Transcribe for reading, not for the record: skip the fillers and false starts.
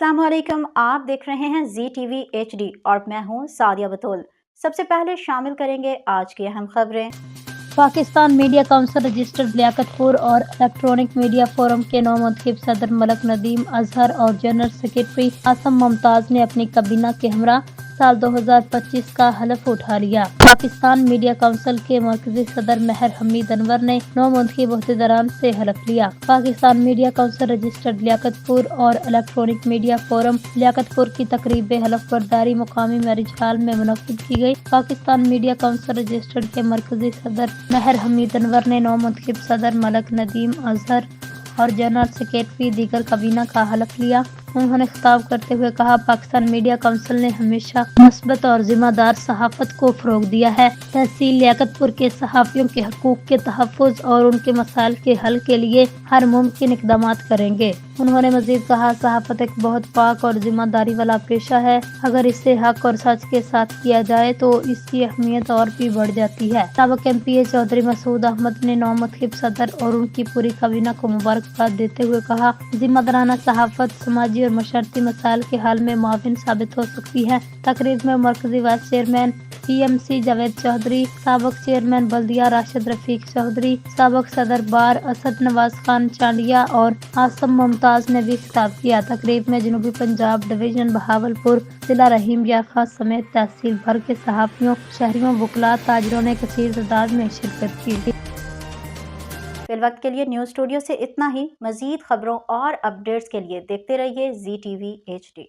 अस्सलाम वालेकुम। आप देख रहे हैं ZTV HD और मैं हूं सादिया बतूल। सबसे पहले शामिल करेंगे आज की अहम खबरें। Pakistan media council registered Liaquatpur और इलेक्ट्रॉनिक मीडिया फोरम के नौ मुंतखब सदर मलक नदीम अजहर और जनरल सेक्रेटरी आसम मुमताज ने अपनी काबीना के हमरा साल 2025 का हलफ उठा लिया। पाकिस्तान मीडिया काउंसिल के मरकजी सदर महर हमीद अनवर ने नौ मुंतखब अहदेदारान से हलफ लिया। Pakistan media council registered Liaquatpur और इलेक्ट्रॉनिक मीडिया फोरम लियाकतपुर की तकरीब हलफ बर्दारी मुकामी मैरिज हॉल में मुनक्किद की गई। पाकिस्तान मीडिया काउंसिल रजिस्टर्ड के मरकजी सदर महर हमीद अनवर ने नौ मुंतखब सदर मलक नदीम अजहर और जनरल सेक्रेटरी दीगर काबीना का हलफ लिया। उन्होंने खिताब करते हुए कहा, पाकिस्तान मीडिया काउंसिल ने हमेशा मस्बत और जिम्मेदार सहाफत को फरोग दिया है। तहसील लियाकतपुर के सहाफियों के हकूक के तहफ़्फ़ुज़ और उनके मसाइल के हल के लिए हर मुमकिन इक़दाम करेंगे। उन्होंने मजीद कहा, सहाफत एक बहुत पाक और जिम्मेदारी वाला पेशा है। अगर इसे हक और सच के साथ किया जाए तो इसकी अहमियत और भी बढ़ जाती है। साबिक़ MPA चौधरी मसूद अहमद ने नौ मुंतखब सदर और उनकी पूरी काबीना को मुबारकबाद देते हुए कहा, जिम्मेदाराना सहाफत समाजी और मशरती मसाइल के हल में मुआविन साबित हो सकती है। तकरीब में मरकजी vice chairman PMC Javed Chaudhry, साबिक़ चेयरमैन बल्दिया राशिद रफीक चौधरी, साबिक़ सदर बार असद नवाज खान चांडिया और आसम मुमताज ने भी खिताब किया। तकरीब में जनूबी पंजाब डिवीजन बहावलपुर जिला रहीम याफा समेत तहसील भर के सहाफियों, शहरियों, वकला, ताजरों ने कसीर तादाद में शिरकत की। फिल वक्त के लिए न्यूज़ स्टूडियो से इतना ही। मज़ीद खबरों और अपडेट्स के लिए देखते रहिए ZTV HD।